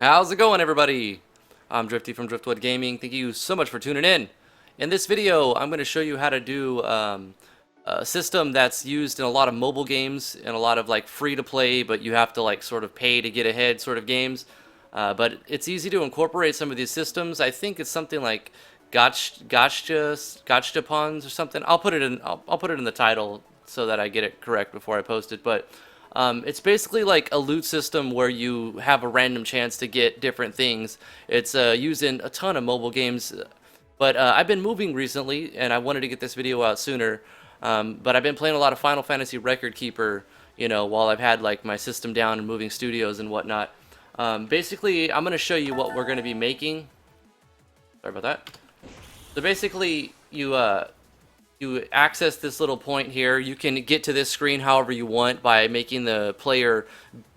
How's it going, everybody? I'm Drifty from Driftwood Gaming. Thank you so much for tuning in. In this video, I'm going to show you how to do a system that's used in a lot of mobile games and a lot of like free-to-play, but you have to like sort of pay to get ahead sort of games. But it's easy to incorporate some of these systems. I think it's something like Gashapons or something. I'll put it in the title so that I get it correct before I post it. But it's basically like a loot system where you have a random chance to get different things. It's used in a ton of mobile games, but I've been moving recently, and I wanted to get this video out sooner. But I've been playing a lot of Final Fantasy Record Keeper, while I've had like my system down and moving studios and whatnot. Basically, I'm going to show you what we're going to be making. Sorry about that. So basically, you access this little point here. You can get to this screen however you want by making the player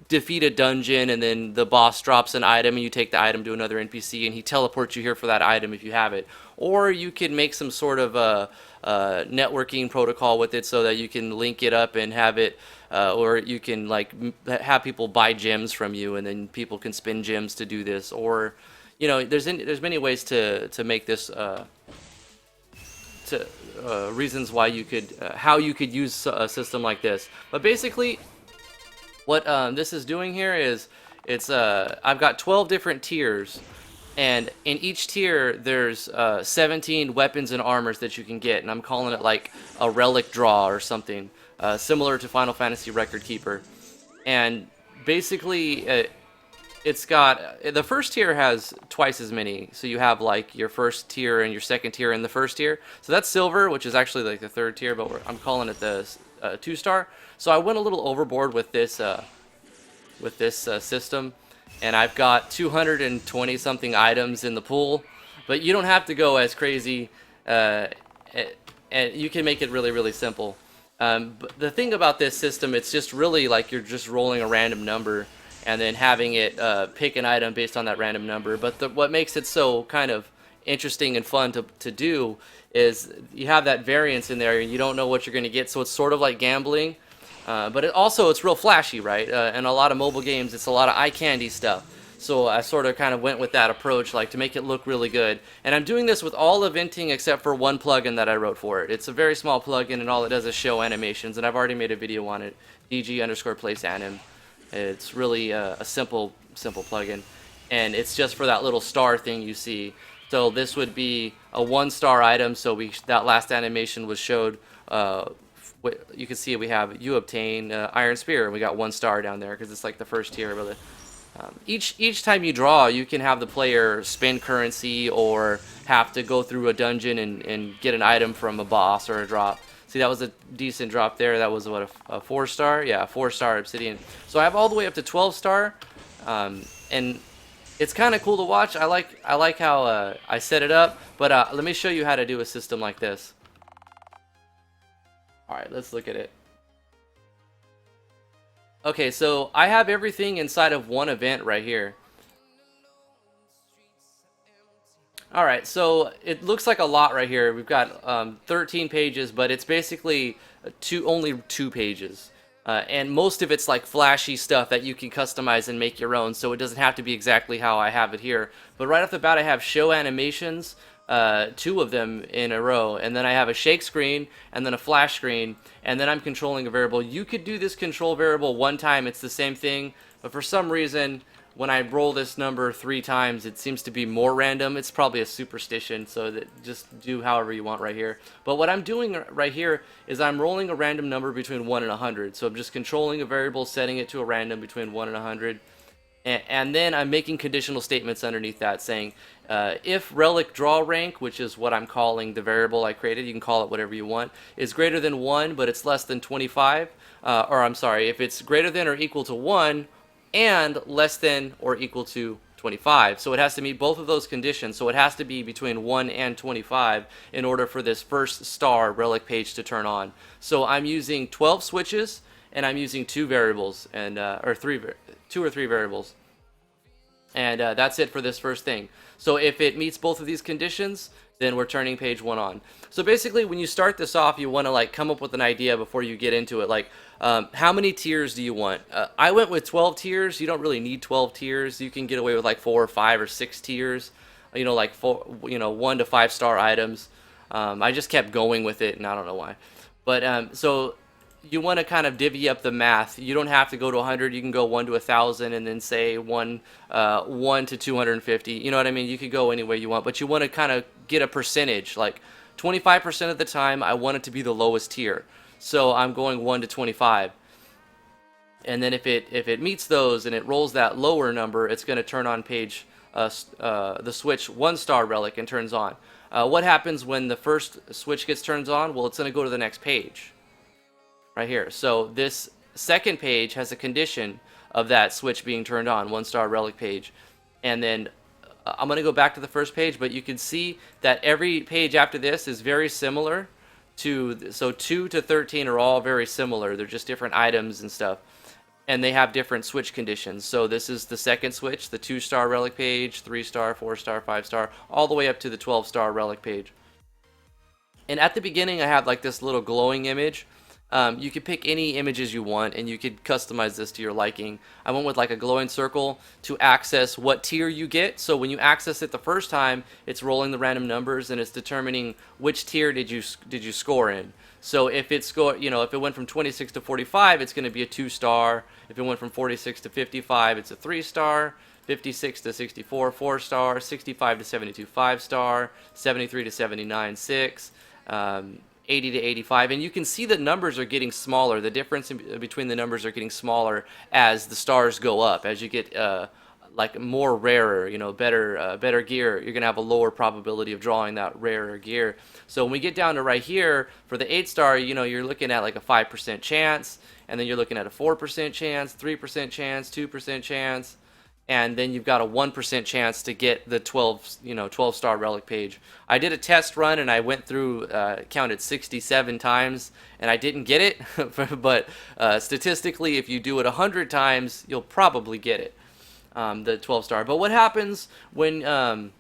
defeat a dungeon, and then the boss drops an item and you take the item to another NPC and he teleports you here for that item if you have it. Or you can make some sort of a networking protocol with it so that you can link it up and have it, or you can like have people buy gems from you and then people can spend gems to do this. Or there's many ways to make this reasons why you could how you could use a system like this. But basically what this is doing here is it's I've got 12 different tiers, and in each tier there's 17 weapons and armors that you can get, and I'm calling it like a relic draw or something similar to Final Fantasy Record Keeper. And basically it's got, the first tier has twice as many. So you have like your first tier and your second tier in the first tier. So that's silver, which is actually like the third tier, but I'm calling it the 2-star. So I went a little overboard with this system, and I've got 220 something items in the pool. But you don't have to go as crazy, and you can make it really, really simple. But the thing about this system, it's just really like you're just rolling a random number and then having it pick an item based on that random number. But what makes it so kind of interesting and fun to do is you have that variance in there and you don't know what you're going to get, so it's sort of like gambling. But it's real flashy, right? In a lot of mobile games, it's a lot of eye candy stuff. So I sort of kind of went with that approach, like to make it look really good. And I'm doing this with all eventing except for one plugin that I wrote for it. It's a very small plugin, and all it does is show animations, and I've already made a video on it, DG_placeAnim. It's really a simple plugin, and it's just for that little star thing you see. So this would be a 1-star item. So that last animation was showed. You can see you obtain Iron Spear, and we got 1 star down there because it's like the first tier. Really. Each time you draw, you can have the player spend currency or have to go through a dungeon and get an item from a boss or a drop. See, that was a decent drop there. That was what, a 4-star? Yeah, a 4-star obsidian. So I have all the way up to 12-star, and it's kind of cool to watch. I like how I set it up, but let me show you how to do a system like this. All right, let's look at it. Okay, so I have everything inside of one event right here. Alright, so it looks like a lot right here. We've got 13 pages, but it's basically only 2 pages. And most of it's like flashy stuff that you can customize and make your own, so it doesn't have to be exactly how I have it here. But right off the bat, I have show animations, 2 of them in a row, and then I have a shake screen, and then a flash screen, and then I'm controlling a variable. You could do this control variable one time, it's the same thing, but for some reason, when I roll this number 3 times, it seems to be more random. It's probably a superstition, so that just do however you want right here. But what I'm doing right here is I'm rolling a random number between 1 and 100. So I'm just controlling a variable, setting it to a random between 1 and 100. And then I'm making conditional statements underneath that saying, if relic draw rank, which is what I'm calling the variable I created, you can call it whatever you want, is greater than 1, but it's less than 25, or I'm sorry, if it's greater than or equal to 1, and less than or equal to 25. So it has to meet both of those conditions. So it has to be between 1 and 25 in order for this first star relic page to turn on. So I'm using 12 switches, and I'm using 2 variables, and 2 or 3 variables. And that's it for this first thing. So if it meets both of these conditions, then we're turning page 1 on. So basically, when you start this off, you want to like come up with an idea before you get into it. Like, how many tiers do you want? I went with 12 tiers. You don't really need 12 tiers. You can get away with like 4 or 5 or 6 tiers. Like 1 to 5 star items. I just kept going with it, and I don't know why. But so you want to kind of divvy up the math. You don't have to go to 100. You can go 1 to 1,000, and then say 1 to 250. You know what I mean? You could go any way you want, but you want to kind of get a percentage. Like 25% of the time, I want it to be the lowest tier. So I'm going 1 to 25. And then if it meets those and it rolls that lower number, it's going to turn on page the switch 1-star relic and turns on. What happens when the first switch gets turned on? Well, it's going to go to the next page. Right here. So this second page has a condition of that switch being turned on, 1-star relic page. And then I'm going to go back to the first page, but you can see that every page after this is very similar to, so 2 to 13 are all very similar. They're just different items and stuff. And they have different switch conditions. So this is the second switch, the 2-star relic page, 3-star, 4-star, 5-star, all the way up to the 12-star relic page. And at the beginning, I have like this little glowing image. You could pick any images you want, and you could customize this to your liking. I went with like a glowing circle to access what tier you get. So when you access it the first time, it's rolling the random numbers and it's determining which tier did you score in. So if it if it went from 26 to 45, it's going to be a 2-star. If it went from 46 to 55, it's a 3-star. 56 to 64, 4-star. 65 to 72, 5-star. 73 to 79, 6. 80 to 85, and you can see the numbers are getting smaller. The difference between the numbers are getting smaller as the stars go up. As you get like more rarer, better gear, you're gonna have a lower probability of drawing that rarer gear. So when we get down to right here for the 8-star, you're looking at like a 5% chance, and then you're looking at a 4% chance, 3% chance, 2% chance. And then you've got a 1% chance to get the 12-star relic page. I did a test run and I went through, counted 67 times, and I didn't get it. But statistically, if you do it 100 times, you'll probably get it, the 12-star. But what happens when the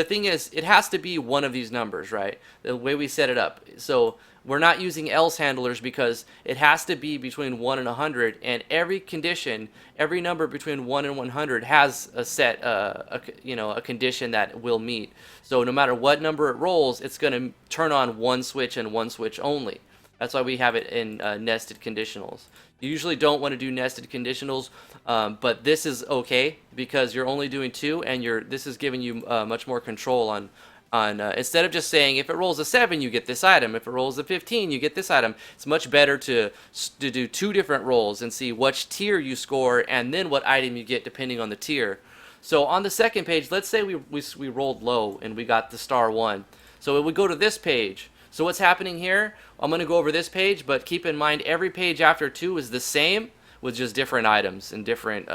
thing is, it has to be one of these numbers, right? The way we set it up. So we're not using else handlers because it has to be between 1 and 100, and every condition, every number between 1 and 100 has a set, a condition that will meet. So no matter what number it rolls, it's going to turn on one switch and one switch only. That's why we have it in nested conditionals. You usually don't want to do nested conditionals, but this is okay because you're only doing 2, and this is giving you much more control on instead of just saying if it rolls a 7 you get this item, if it rolls a 15 you get this item. It's much better to do 2 different rolls and see which tier you score and then what item you get depending on the tier. So on the second page, let's say we rolled low and we got the star 1. So it would go to this page. So what's happening here? I'm going to go over this page, but keep in mind every page after 2 is the same with just different items and different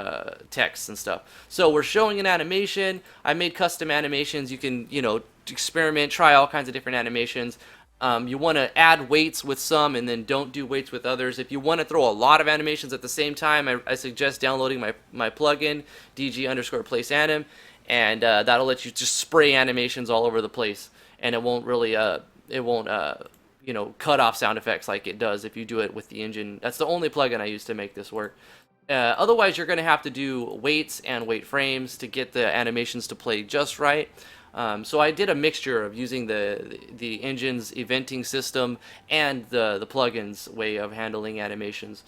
texts and stuff. So we're showing an animation. I made custom animations. You can, experiment, try all kinds of different animations. You want to add weights with some and then don't do weights with others. If you want to throw a lot of animations at the same time, I suggest downloading my plugin, DG_placeAnim, and that'll let you just spray animations all over the place, and it won't really, cut off sound effects like it does if you do it with the engine. That's the only plugin I use to make this work. Otherwise, you're going to have to do weights and weight frames to get the animations to play just right. So I did a mixture of using the engine's eventing system and the plugin's way of handling animations.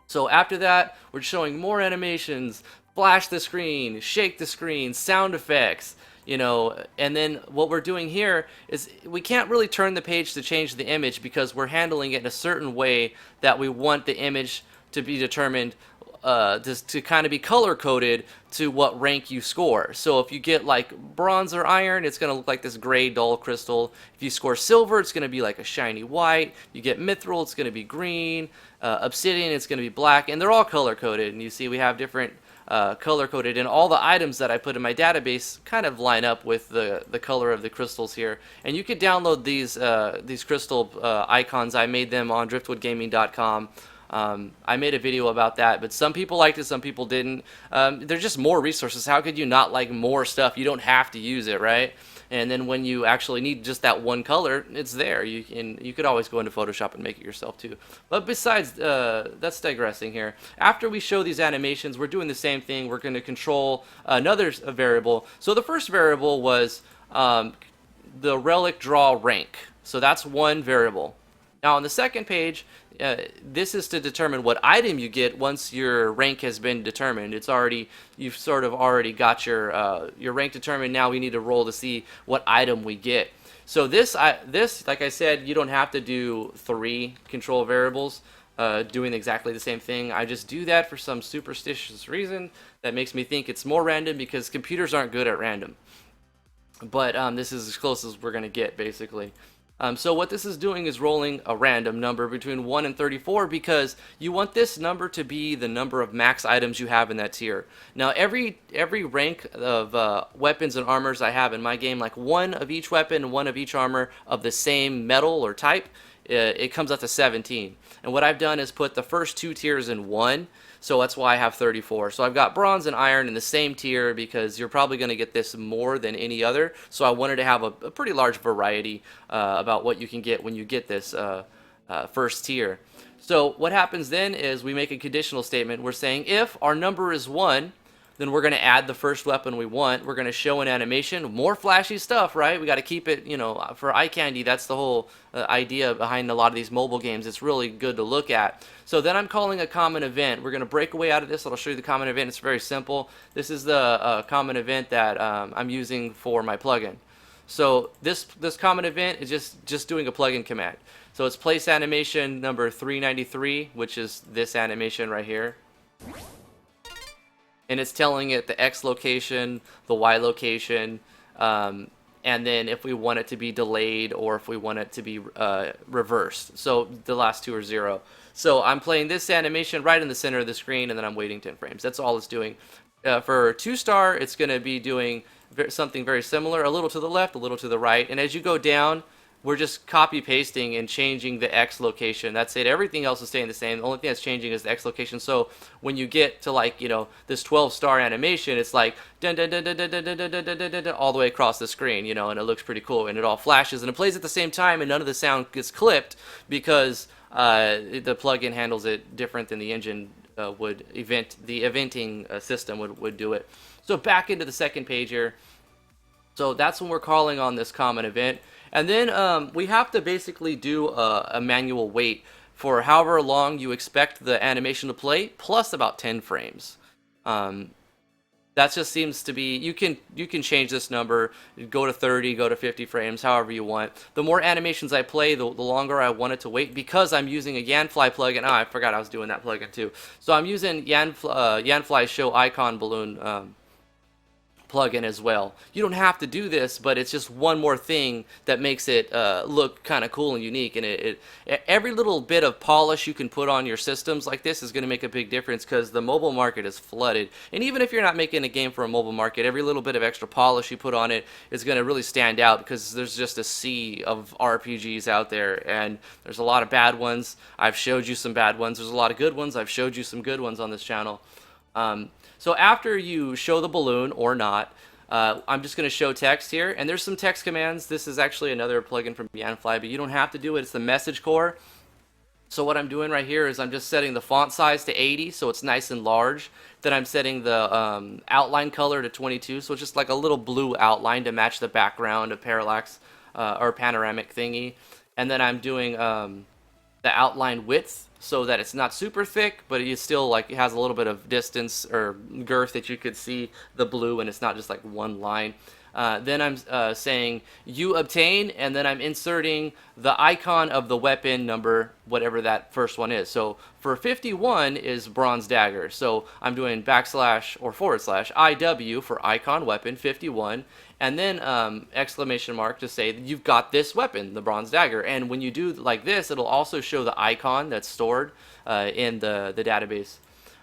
So after that, we're showing more animations, flash the screen, shake the screen, sound effects, and then what we're doing here is we can't really turn the page to change the image because we're handling it in a certain way that we want the image to be determined to kind of be color coded to what rank you score. So if you get like bronze or iron, it's going to look like this gray dull crystal. If you score silver, it's going to be like a shiny white. You get mithril, it's going to be green. Obsidian, it's going to be black, and they're all color coded. And you see we have different color coded, and all the items that I put in my database kind of line up with the color of the crystals here. And you could download these crystal icons. I made them on driftwoodgaming.com. I made a video about that, but some people liked it, some people didn't. There's just more resources. How could you not like more stuff? You don't have to use it, right? And then when you actually need just that one color, it's there. You could always go into Photoshop and make it yourself too. But besides, that's digressing here. After we show these animations, we're doing the same thing. We're going to control another variable. So the first variable was the relic draw rank. So that's one variable. Now on the second page, this is to determine what item you get once your rank has been determined. You've sort of already got your rank determined. Now we need to roll to see what item we get. So this, like I said, you don't have to do 3 control variables doing exactly the same thing. I just do that for some superstitious reason that makes me think it's more random, because computers aren't good at random. But this is as close as we're going to get, basically. So what this is doing is rolling a random number between 1 and 34, because you want this number to be the number of max items you have in that tier. Now every rank of weapons and armors I have in my game, like 1 of each weapon, 1 of each armor of the same metal or type, it comes up to 17. And what I've done is put the first 2 tiers in 1. So that's why I have 34. So I've got bronze and iron in the same tier, because you're probably going to get this more than any other. So I wanted to have a pretty large variety about what you can get when you get this first tier. So what happens then is we make a conditional statement. We're saying if our number is 1, then we're going to add the first weapon we want. We're going to show an animation, more flashy stuff, right? We got to keep it, for eye candy. That's the whole idea behind a lot of these mobile games. It's really good to look at. So then I'm calling a common event. We're going to break away out of this. I'll show you the common event. It's very simple. This is the common event that I'm using for my plugin. So this common event is just doing a plugin command. So it's place animation number 393, which is this animation right here. And it's telling it the X location, the Y location, and then if we want it to be delayed or if we want it to be reversed. So the last 2 are 0. So I'm playing this animation right in the center of the screen, and then I'm waiting 10 frames. That's all it's doing. For 2-star, it's going to be doing something very similar, a little to the left, a little to the right. And as you go down, we're just copy pasting and changing the X location. That's it. Everything else is staying the same. The only thing that's changing is the X location. So when you get to this 12-star animation, it's like dun, dun, dun, dun, dun, dun, dun, dun, dun, dun, dun, dun, all the way across the screen, and it looks pretty cool, and it all flashes and it plays at the same time, and none of the sound gets clipped because the plugin handles it different than the engine would. The eventing system would do it. So back into the second page here. So that's when we're calling on this common event. And then we have to basically do a manual wait for however long you expect the animation to play, plus about 10 frames. That just seems to be, you can change this number, go to 30, go to 50 frames, however you want. The more animations I play, the longer I want it to wait, because I'm using a yanfly plugin. I forgot I was doing that plugin too. So I'm using yanfly show icon balloon plugin as well. You don't have to do this, but it's just one more thing that makes it look kind of cool and unique. And every little bit of polish you can put on your systems like this is going to make a big difference, because the mobile market is flooded. And even if you're not making a game for a mobile market, every little bit of extra polish you put on it is going to really stand out, because there's just a sea of RPGs out there, and there's a lot of bad ones. I've showed you some bad ones. There's a lot of good ones. I've showed you some good ones on this channel. So after you show the balloon or not, I'm just going to show text here, and there's some text commands. This is actually another plugin from yanfly, but you don't have to do it. It's the message core. So what I'm doing right here is I'm just setting the font size to 80, so it's nice and large. Then I'm setting the outline color to 22, so it's just like a little blue outline to match the background of parallax or panoramic thingy. And then I'm doing the outline width, so that it's not super thick, but it still it has a little bit of distance or girth that you could see the blue, and it's not just like one line. Then I'm saying you obtain, and then I'm inserting the icon of the weapon number, whatever that first one is. So for 51 is bronze dagger. So I'm doing / or / IW for icon weapon 51, and then exclamation mark to say that you've got this weapon, the bronze dagger. And when you do like this, it'll also show the icon that's stored in the database.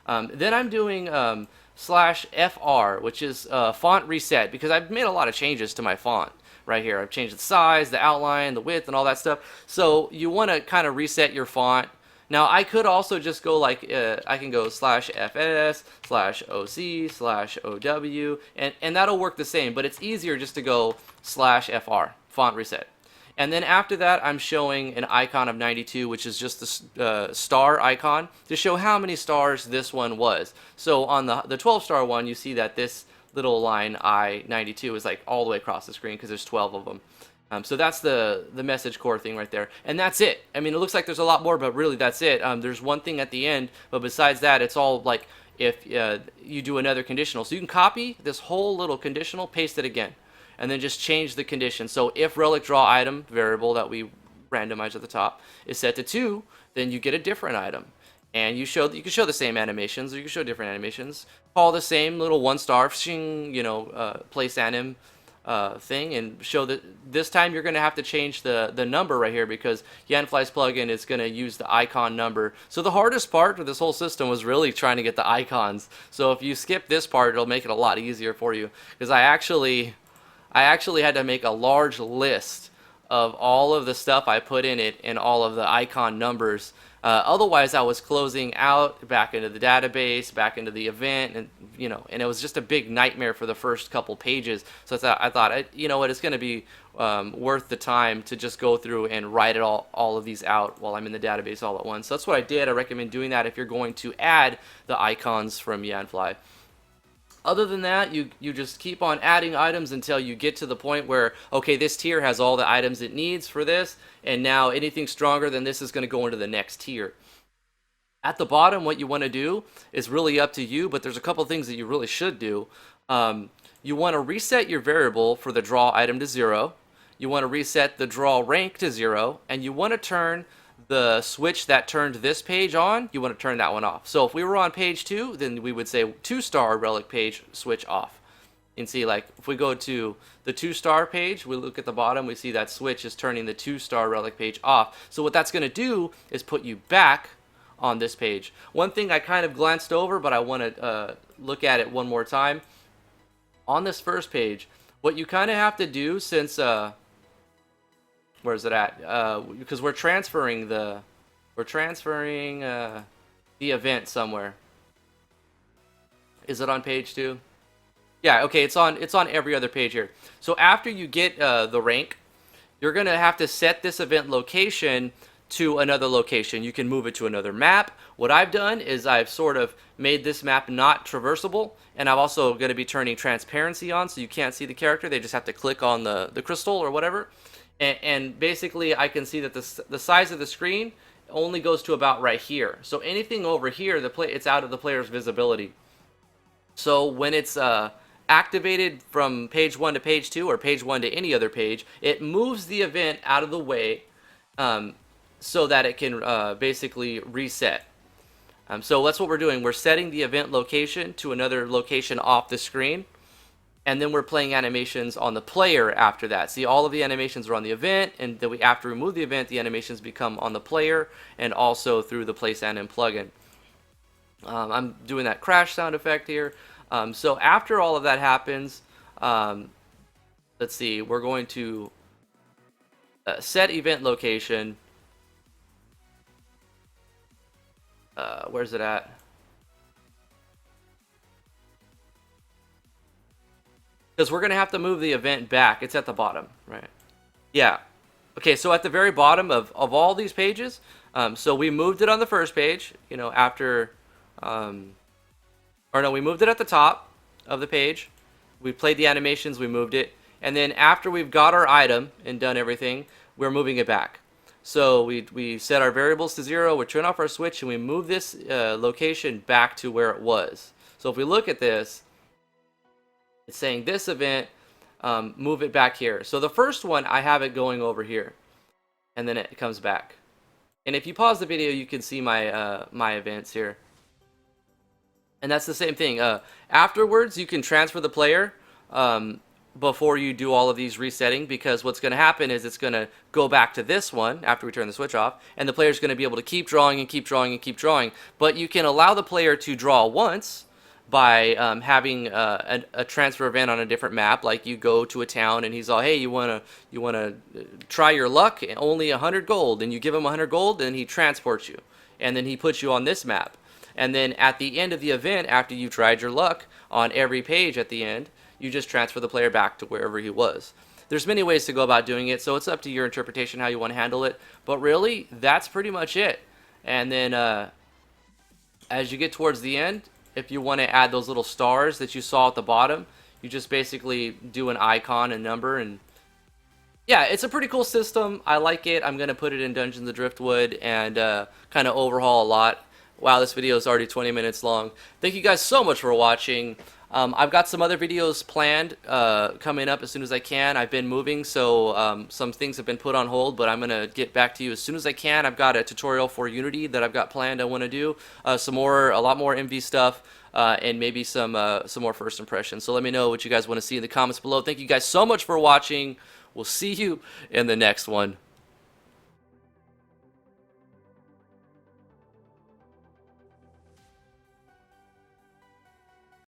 Then I'm doing /FR, which is font reset, because I've made a lot of changes to my font right here. I've changed the size, the outline, the width, and all that stuff. So you want to kind of reset your font Now I could also just go like I can go /fs/oc/ow, and that'll work the same, but it's easier just to go /fr, font reset. And then after that, I'm showing an icon of 92, which is just the star icon to show how many stars this one was. So on the 12-star one, you see that this little line I-92 is like all the way across the screen because there's 12 of them. So that's the message core thing right there. And that's it. I mean, it looks like there's a lot more, but really that's it. There's one thing at the end, but besides that, it's all like if you do another conditional. So you can copy this whole little conditional, paste it again, and then just change the condition. So if relic draw item variable that we randomized at the top is set to 2, then you get a different item. And you can show the same animations, or you can show different animations. Call the same little 1-star, place anim thing, and show that this time you're going to have to change the number right here because yanfly's plugin is going to use the icon number. So the hardest part of this whole system was really trying to get the icons. So if you skip this part, it'll make it a lot easier for you, because I actually had to make a large list of all of the stuff I put in it and all of the icon numbers. Otherwise, I was closing out back into the database, back into the event, and and it was just a big nightmare for the first couple pages. So I thought, you know what, it's going to be worth the time to just go through and write it all of these out while I'm in the database all at once. So that's what I did. I recommend doing that if you're going to add the icons from yanfly. Other than that, you just keep on adding items until you get to the point where, okay, this tier has all the items it needs for this, and now anything stronger than this is going to go into the next tier. At the bottom, what you want to do is really up to you, but there's a couple things that you really should do. You want to reset your variable for the draw item to 0. You want to reset the draw rank to 0, and you want to turn the switch that turned this page on, you want to turn that one off. So if we were on page 2, then we would say 2-star relic page switch off. And see, like, if we go to the 2-star page, we look at the bottom, we see that switch is turning the 2-star relic page off. So what that's going to do is put you back on this page. One thing I kind of glanced over, but I want to look at it one more time. On this first page, what you kind of have to do, since where's it at? Because we're transferring the event somewhere. Is it on page 2? Yeah, okay, it's on every other page here. So after you get the rank, you're gonna have to set this event location to another location. You can move it to another map. What I've done is I've sort of made this map not traversable, and I'm also going to be turning transparency on so you can't see the character. They just have to click on the crystal or whatever. And basically I can see that the size of the screen only goes to about right here. So anything over here, it's out of the player's visibility. So when it's activated from page 1 to page 2 or page 1 to any other page, it moves the event out of the way so that it can basically reset. So that's what we're doing. We're setting the event location to another location off the screen. And then we're playing animations on the player after that. See, all of the animations are on the event, and then after we remove the event, the animations become on the player and also through the Place Anim plugin. I'm doing that crash sound effect here. So after all of that happens, let's see, we're going to set event location. Where's it at? Because we're going to have to move the event back. It's at the bottom, right? Yeah. Okay, so at the very bottom of all these pages, so we moved it on the first page, after, or no, we moved it at the top of the page. We played the animations, we moved it. And then after we've got our item and done everything, we're moving it back. So we set our variables to 0, we turn off our switch, and we move this location back to where it was. So if we look at this, it's saying this event, move it back here. So the first one, I have it going over here, and then it comes back. And if you pause the video, you can see my my events here. And that's the same thing. Afterwards, you can transfer the player before you do all of these resetting, because what's going to happen is it's going to go back to this one after we turn the switch off, and the player's going to be able to keep drawing and keep drawing and keep drawing. But you can allow the player to draw once by having a transfer event on a different map. Like you go to a town and he's all, hey, you wanna try your luck, only 100 gold, and you give him 100 gold and he transports you. and then he puts you on this map. And then at the end of the event, after you've tried your luck on every page at the end, you just transfer the player back to wherever he was. There's many ways to go about doing it, so it's up to your interpretation how you want to handle it. But really, that's pretty much it. And then as you get towards the end, if you want to add those little stars that you saw at the bottom, you just basically do an icon and number. And yeah, it's a pretty cool system. I like it. I'm going to put it in Dungeons of Driftwood and kind of overhaul a lot. Wow, this video is already 20 minutes long. Thank you guys so much for watching. I've got some other videos planned coming up as soon as I can. I've been moving, so some things have been put on hold, but I'm going to get back to you as soon as I can. I've got a tutorial for Unity that I've got planned I want to do. A lot more MV stuff, and maybe some more first impressions. So let me know what you guys want to see in the comments below. Thank you guys so much for watching. We'll see you in the next one.